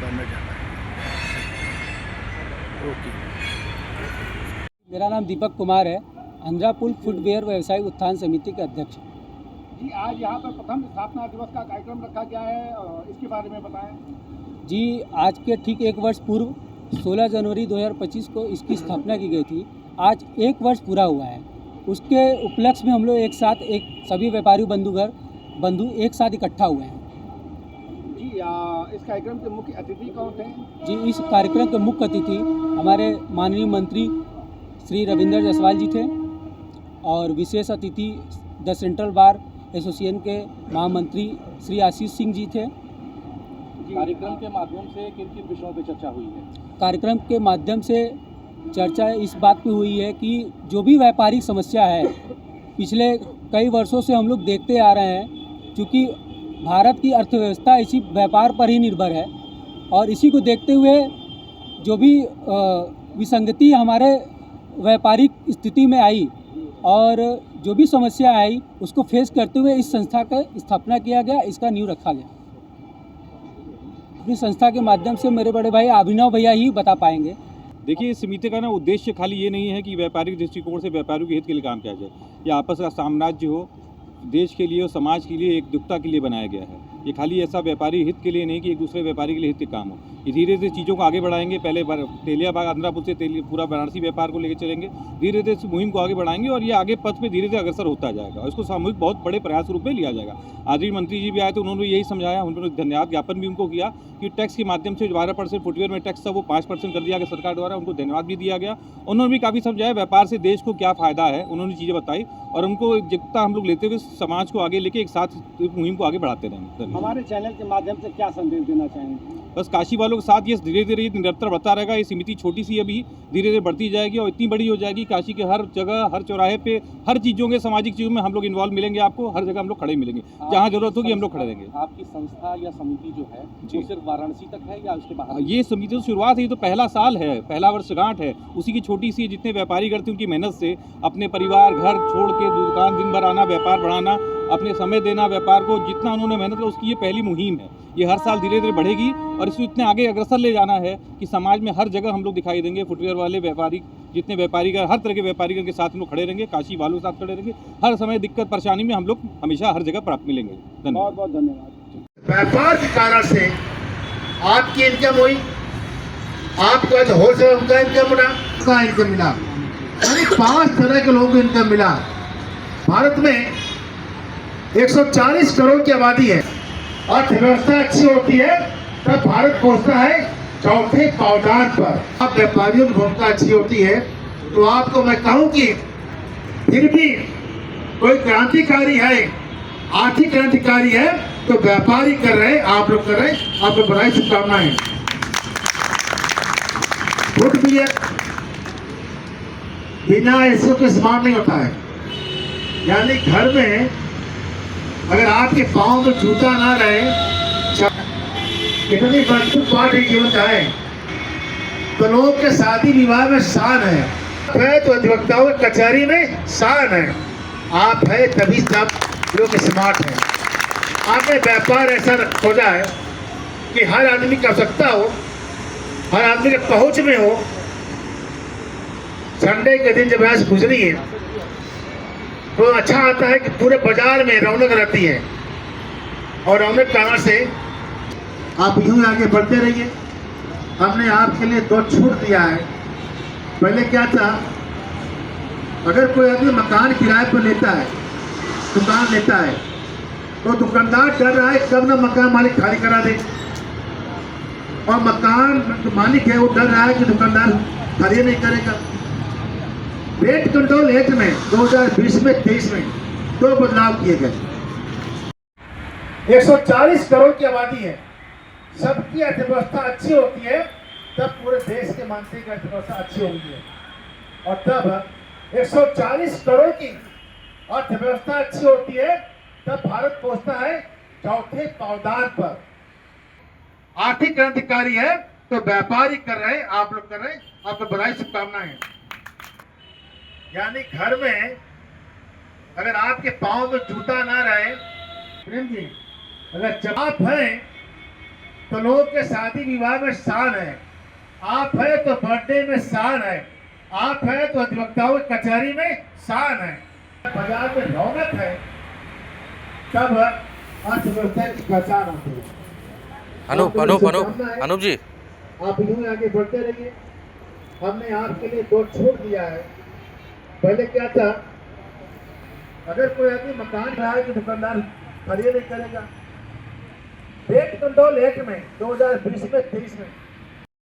बताना चाहता है। ओके। मेरा नाम दीपक कुमार है, अंद्रापुल फुटवेयर व्यवसायी उत्थान समिति के अध्यक्ष। जी, आज यहाँ पर प्रथम स्थापना दिवस का कार्यक्रम रखा गया है, इसके बारे में बताएं। जी, आज के ठीक एक वर्ष पूर्व 16 जनवरी 2025 को इसकी स्थापना की गई थी। आज एक वर्ष पूरा हुआ है। उसके उपलक्ष्य में हम लोग एक साथ सभी व्यापारी बंधु एक साथ इकट्ठा हुए हैं। जी, इस कार्यक्रम के मुख्य अतिथि कौन थे? जी, इस कार्यक्रम के मुख्य अतिथि हमारे माननीय मंत्री श्री रविंद्र जायसवाल जी थे और विशेष अतिथि द सेंट्रल बार एसोसिएशन के महामंत्री श्री आशीष सिंह जी थे। कार्यक्रम के माध्यम से किन किन विषयों पर चर्चा हुई है? कार्यक्रम के माध्यम से चर्चा इस बात पे हुई है कि जो भी व्यापारिक समस्या है, पिछले कई वर्षों से हम लोग देखते आ रहे हैं, क्योंकि भारत की अर्थव्यवस्था इसी व्यापार पर ही निर्भर है और इसी को देखते हुए जो भी विसंगति हमारे व्यापारिक स्थिति में आई और जो भी समस्या आई उसको फेस करते हुए इस संस्था का स्थापना किया गया, इसका नींव रखा गया। अपनी संस्था के माध्यम से मेरे बड़े भाई अभिनव भैया ही बता पाएंगे। देखिए, इस समिति का उद्देश्य खाली ये नहीं है कि व्यापारिक दृष्टिकोण से व्यापारियों के हित के लिए काम किया जाए या आपस का साम्राज्य हो, देश के लिए और समाज के लिए एकजुटता के लिए बनाया गया है। ये खाली ऐसा व्यापारी हित के लिए नहीं कि एक दूसरे व्यापारी के लिए हित के काम हो। ये धीरे धीरे चीज़ों को आगे बढ़ाएंगे। पहले तेलियाबाग अंद्रापुल से पूरा वाराणसी व्यापार को लेकर चलेंगे, धीरे धीरे इस मुहिम को आगे बढ़ाएंगे और ये आगे पथ पे धीरे धीरे अग्रसर होता जाएगा और इसको सामूहिक बहुत बड़े प्रयास रूप में लिया जाएगा। आदरणीय मंत्री जी भी आए तो उन्होंने यही समझाया, उन्होंने धन्यवाद ज्ञापन भी उनको किया कि टैक्स के माध्यम से 12% फुटवेयर में टैक्स था वो 5% कर दिया गया सरकार द्वारा, उनको धन्यवाद भी दिया गया। उन्होंने भी काफ़ी समझाया व्यापार से देश को क्या फ़ायदा है, उन्होंने चीज़ें बताई और उनको एकजुटता हम लोग लेते हुए समाज को आगे लेके एक साथ मुहिम को आगे बढ़ाते रहेंगे। हमारे चैनल के माध्यम से क्या संदेश देना चाहेंगे? बस काशी वालों के साथ ये धीरे धीरे निरंतर बढ़ता रहेगा। ये समिति छोटी सी अभी धीरे धीरे बढ़ती जाएगी और इतनी बड़ी हो जाएगी, काशी के हर जगह हर चौराहे पे हर चीज़ों के सामाजिक चीज़ों में हम लोग इन्वॉल्व मिलेंगे। आपको हर जगह हम लोग खड़े मिलेंगे, जहाँ जरूरत होगी हम लोग खड़े रहेंगे। आपकी संस्था या समिति जो है वो सिर्फ वाराणसी तक है या उसके बाहर? ये समिति तो शुरुआत है, ये तो पहला साल है, पहला वर्षगांठ है, उसी की छोटी सी जितने व्यापारी करते हैं उनकी मेहनत से अपने परिवार घर छोड़ के दुकान दिन भर आना, व्यापार बढ़ाना, अपने समय देना व्यापार को, जितना उन्होंने मेहनत की उसकी ये पहली मुहिम है। ये हर साल धीरे धीरे बढ़ेगी और इसको इतने आगे अग्रसर ले जाना है कि समाज में हर जगह हम लोग दिखाई देंगे। फुटवेयर वाले व्यापारी जितने व्यापारी हर तरह के व्यापारी के साथ हम लोग खड़े रहेंगे, काशी वालों के साथ खड़े रहेंगे। हर समय दिक्कत परेशानी में हम लोग हमेशा हर जगह प्राप्त मिलेंगे। धन्यवाद। बहुत बहुत धन्यवाद। व्यापार के कारण से आपकी इनकम हुई, आपको आज होलसेल उनका इनकम मिला, उसका इनकम मिला, यानी 5 तरह के लोगों को इनकम मिला। भारत में 140 करोड़ की आबादी है। अर्थव्यवस्था अच्छी होती है तब भारत पहुंचता है चौथे पावदान पर। अब व्यापारियों की भूमिका अच्छी होती है तो आपको मैं कहूं कि फिर भी कोई क्रांतिकारी है, आर्थिक क्रांतिकारी है तो व्यापारी कर रहे हैं, आप लोग कर रहे हैं, आपको बधाई शुभकामनाएं। फुटवेयर बिना ऐसे के स्मार्ट नहीं होता है, यानी घर में अगर आपके पाँव में जूता ना रहे, कितनी मजबूत बात है जीवन का है, तो लोगों के शादी विवाह में शान है तो अधिवक्ताओं की कचहरी में शान है। आप है तभी सब लोग स्मार्ट हैं। आपने व्यापार ऐसा खोजा है कि हर आदमी की आवश्यकता हो, हर आदमी के पहुंच में हो। संडे के दिन जब आज गुजरी है तो अच्छा आता है कि पूरे बाजार में रौनक रहती है और रौनक के कारण से आप यूं आगे बढ़ते रहिए। हमने आपके लिए 2 छूट दिया है। पहले क्या था, अगर कोई आदमी मकान किराए पर लेता है, दुकान लेता है, तो दुकानदार डर रहा है कब ना मकान मालिक खाली करा दे, और मकान मालिक है वो डर रहा है कि दुकानदार खाली नहीं करेगा। रेट कंट्रोल एक्ट में 2020 में 23 में 2 बदलाव किए गए। 140 करोड़ की आबादी है, सबकी अर्थव्यवस्था अच्छी होती है तब पूरे देश के मानसिक अर्थव्यवस्था अच्छी होती है और तब 140 करोड़ की अर्थव्यवस्था अच्छी होती है तब भारत पहुंचता है चौथे पावदान पर। आर्थिक क्रांतिकारी है तो व्यापारी कर रहे हैं, आप लोग कर रहे हैं, आपको बधाई शुभकामनाएं। यानी घर में अगर आपके पाँव में जूता ना रहे, प्रेम जी, अगर आप हैं तो लोगों के शादी विवाह में शान है, आप है तो बर्थडे में शान है, आप है तो अधिवक्ताओं की कचहरी में शान है। बाजार में रौनक है तब अर्थव्यवस्था की पहचान होती है। अनूप जी, आप यूं ही आगे बढ़ते रहिए। हमने आपके लिए दो छूट दिया है। पहले क्या था, अगर कोई आदमी मकान रहा है तो दुकानदार खरीद नहीं करेगा। रेट कंट्रोल एक्ट में 2020 में 23 में